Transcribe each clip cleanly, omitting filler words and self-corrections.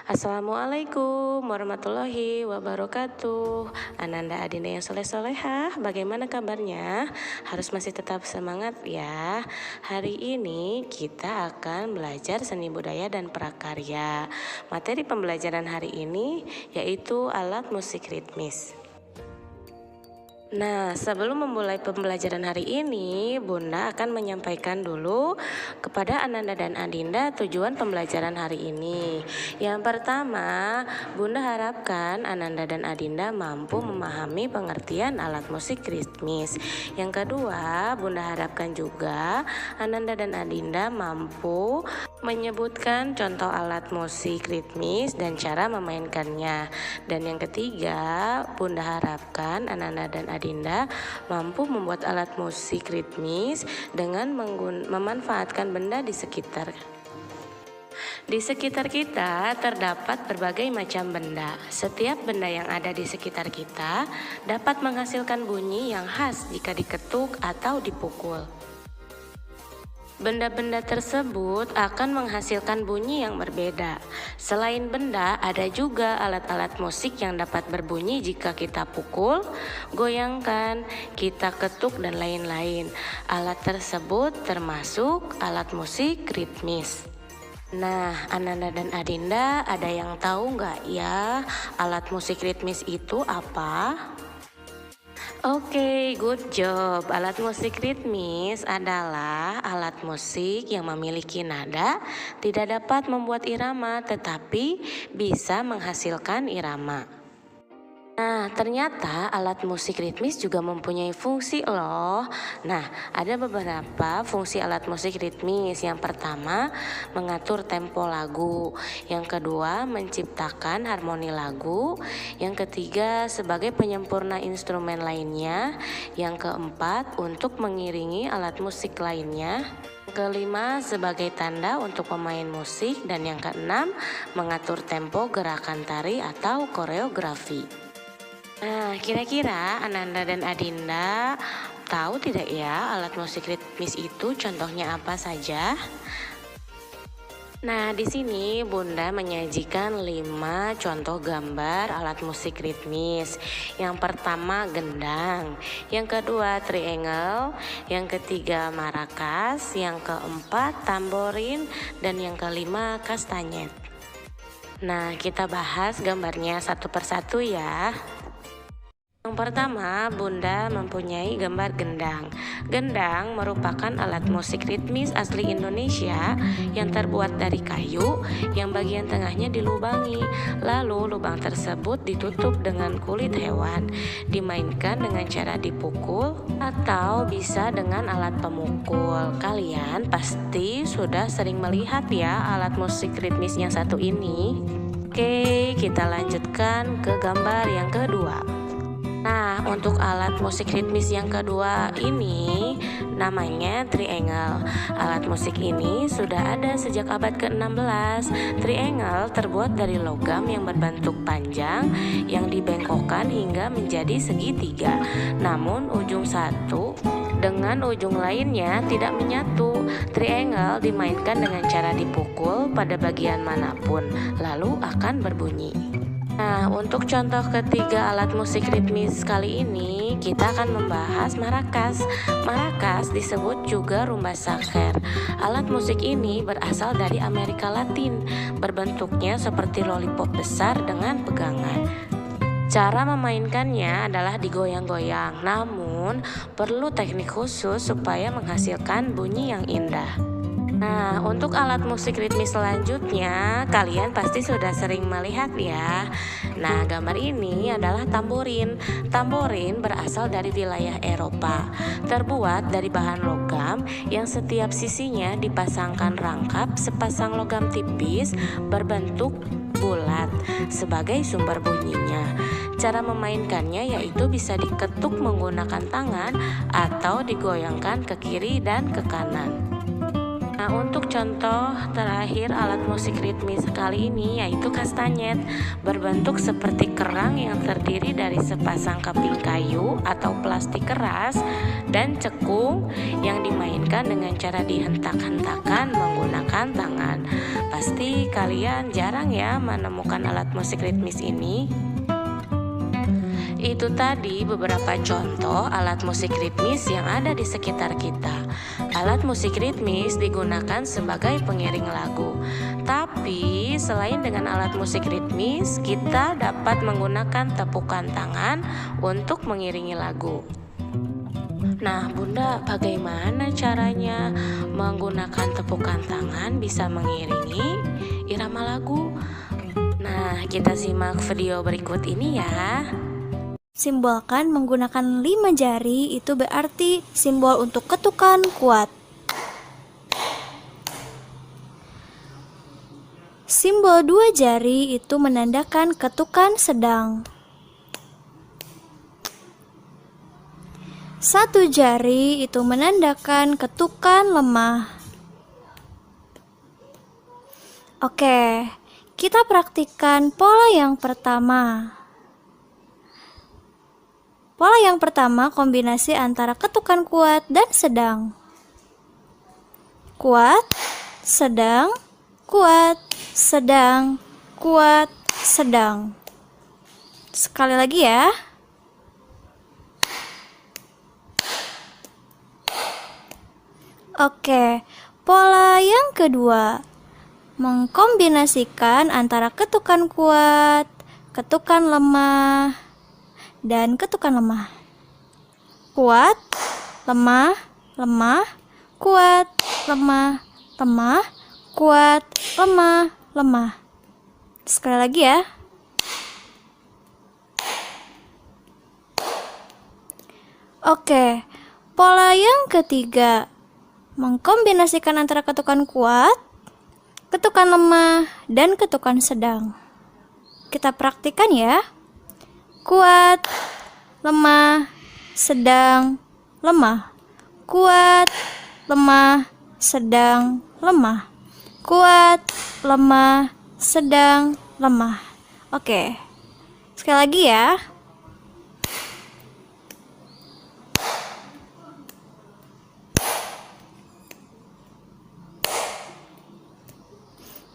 Assalamualaikum warahmatullahi wabarakatuh. Ananda Adinda yang soleh-solehah, bagaimana kabarnya? Harus masih tetap semangat ya. Hari ini kita akan belajar seni budaya dan prakarya. Materi pembelajaran hari ini yaitu alat musik ritmis. Nah, sebelum memulai pembelajaran hari ini, Bunda akan menyampaikan dulu kepada Ananda dan Adinda tujuan pembelajaran hari ini. Yang pertama, Bunda harapkan Ananda dan Adinda mampu memahami pengertian alat musik ritmis. Yang kedua, Bunda harapkan juga Ananda dan Adinda mampu menyebutkan contoh alat musik ritmis dan cara memainkannya. Dan yang ketiga, Bunda harapkan Ananda dan Adinda mampu membuat alat musik ritmis dengan memanfaatkan benda di sekitar. Di sekitar kita terdapat berbagai macam benda. Setiap benda yang ada di sekitar kita dapat menghasilkan bunyi yang khas jika diketuk atau dipukul. Benda-benda tersebut akan menghasilkan bunyi yang berbeda. Selain benda, ada juga alat-alat musik yang dapat berbunyi jika kita pukul, goyangkan, kita ketuk, dan lain-lain. Alat tersebut termasuk alat musik ritmis. Nah, Ananda dan Adinda ada yang tahu nggak ya alat musik ritmis itu apa? Oke, good job. Alat musik ritmis adalah alat musik yang memiliki nada, tidak dapat membuat irama, tetapi bisa menghasilkan irama. Nah, ternyata alat musik ritmis juga mempunyai fungsi loh. Nah, ada beberapa fungsi alat musik ritmis. Yang pertama, mengatur tempo lagu. Yang kedua, menciptakan harmoni lagu. Yang ketiga, sebagai penyempurna instrumen lainnya. Yang keempat, untuk mengiringi alat musik lainnya. Kelima, sebagai tanda untuk pemain musik. Dan yang keenam, mengatur tempo gerakan tari atau koreografi. Nah, kira-kira Ananda dan Adinda tahu tidak ya alat musik ritmis itu contohnya apa saja? Nah, di sini Bunda menyajikan 5 contoh gambar alat musik ritmis. Yang pertama gendang, yang kedua triangle, yang ketiga marakas, yang keempat tamborin, dan yang kelima kastanyet. Nah, kita bahas gambarnya satu persatu ya. Yang pertama, Bunda mempunyai gambar gendang. Gendang merupakan alat musik ritmis asli Indonesia yang terbuat dari kayu yang bagian tengahnya dilubangi. Lalu lubang tersebut ditutup dengan kulit hewan. Dimainkan dengan cara dipukul atau bisa dengan alat pemukul. Kalian pasti sudah sering melihat ya alat musik ritmis yang satu ini. Oke, kita lanjutkan ke gambar yang kedua. Nah, untuk alat musik ritmis yang kedua ini namanya triangle. Alat musik ini sudah ada sejak abad ke-16. Triangle terbuat dari logam yang berbentuk panjang yang dibengkokkan hingga menjadi segitiga. Namun ujung satu dengan ujung lainnya tidak menyatu. Triangle dimainkan dengan cara dipukul pada bagian manapun, lalu akan berbunyi. Nah, untuk contoh ketiga alat musik ritmis kali ini kita akan membahas marakas. Marakas disebut juga rumba saker. Alat musik ini berasal dari Amerika Latin, berbentuknya seperti lollipop besar dengan pegangan. Cara memainkannya adalah digoyang-goyang, namun perlu teknik khusus supaya menghasilkan bunyi yang indah. Nah, untuk alat musik ritmis selanjutnya, kalian pasti sudah sering melihat ya. Nah, gambar ini adalah tamborin. Tamborin berasal dari wilayah Eropa. Terbuat dari bahan logam yang setiap sisinya dipasangkan rangkap sepasang logam tipis berbentuk bulat sebagai sumber bunyinya. Cara memainkannya yaitu bisa diketuk menggunakan tangan atau digoyangkan ke kiri dan ke kanan. Nah, untuk contoh terakhir alat musik ritmis kali ini yaitu kastanyet, berbentuk seperti kerang yang terdiri dari sepasang keping kayu atau plastik keras dan cekung yang dimainkan dengan cara dihentak-hentakan menggunakan tangan. Pasti kalian jarang ya menemukan alat musik ritmis ini. Itu tadi beberapa contoh alat musik ritmis yang ada di sekitar kita. Alat musik ritmis digunakan sebagai pengiring lagu. Tapi selain dengan alat musik ritmis, kita dapat menggunakan tepukan tangan untuk mengiringi lagu. Nah, Bunda, bagaimana caranya menggunakan tepukan tangan bisa mengiringi irama lagu? Nah, kita simak video berikut ini ya. Simbolkan menggunakan 5 jari itu berarti simbol untuk ketukan kuat. Simbol 2 jari itu menandakan ketukan sedang. 1 jari itu menandakan ketukan lemah. Oke, kita praktikkan pola yang pertama. Pola yang pertama kombinasi antara ketukan kuat dan sedang. Kuat, sedang, kuat, sedang, kuat, sedang. Sekali lagi ya. Oke, pola yang kedua. Mengkombinasikan antara ketukan kuat, ketukan lemah, dan ketukan lemah. Kuat, lemah, lemah, kuat, lemah, lemah, kuat, lemah, lemah. Sekali lagi ya. Oke, pola yang ketiga. Mengkombinasikan antara ketukan kuat, ketukan lemah, dan ketukan sedang. Kita praktikkan ya. Kuat, lemah, sedang, lemah. Kuat, lemah, sedang, lemah. Kuat, lemah, sedang, lemah. Oke, sekali lagi ya.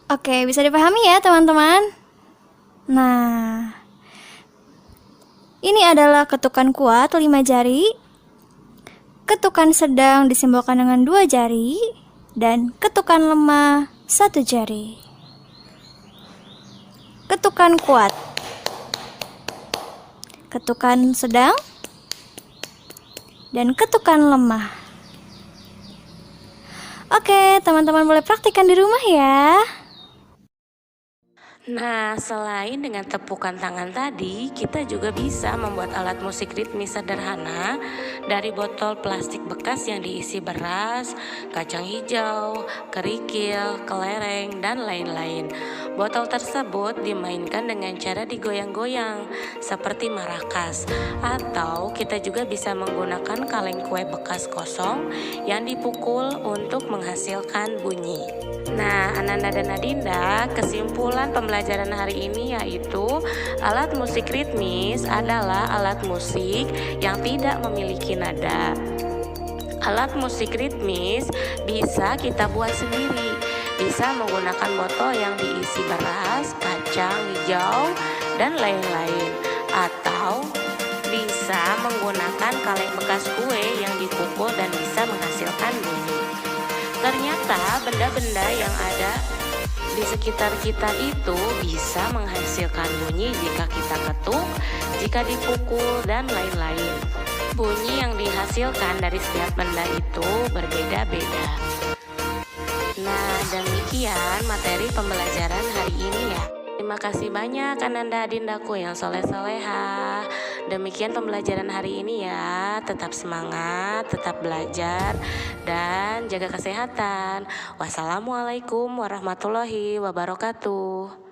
Oke, bisa dipahami ya teman-teman? Nah, ini adalah ketukan kuat 5 jari, ketukan sedang disimbolkan dengan 2 jari, dan ketukan lemah 1 jari. Ketukan kuat, ketukan sedang, dan ketukan lemah. Oke, teman-teman boleh praktikkan di rumah ya. Nah, selain dengan tepukan tangan tadi, kita juga bisa membuat alat musik ritmis sederhana dari botol plastik bekas yang diisi beras, kacang hijau, kerikil, kelereng, dan lain-lain. Botol tersebut dimainkan dengan cara digoyang-goyang seperti marakas, atau kita juga bisa menggunakan kaleng kue bekas kosong yang dipukul untuk menghasilkan bunyi. Nah, Ananda dan Adinda, kesimpulan pembelajaran hari ini yaitu alat musik ritmis adalah alat musik yang tidak memiliki nada. Alat musik ritmis bisa kita buat sendiri, bisa menggunakan botol yang diisi beras, kacang hijau, dan lain-lain, atau bisa menggunakan kaleng bekas kue yang dipukul dan bisa menghasilkan bunyi. Ternyata benda-benda yang ada di sekitar kita itu bisa menghasilkan bunyi jika kita ketuk, jika dipukul, dan lain-lain. Bunyi yang dihasilkan dari setiap benda itu berbeda-beda. Nah, demikian materi pembelajaran hari ini ya. Terima kasih banyak Ananda Adindaku yang soleh-soleha. Demikian pembelajaran hari ini ya. Tetap semangat, tetap belajar, dan jaga kesehatan. Wassalamualaikum warahmatullahi wabarakatuh.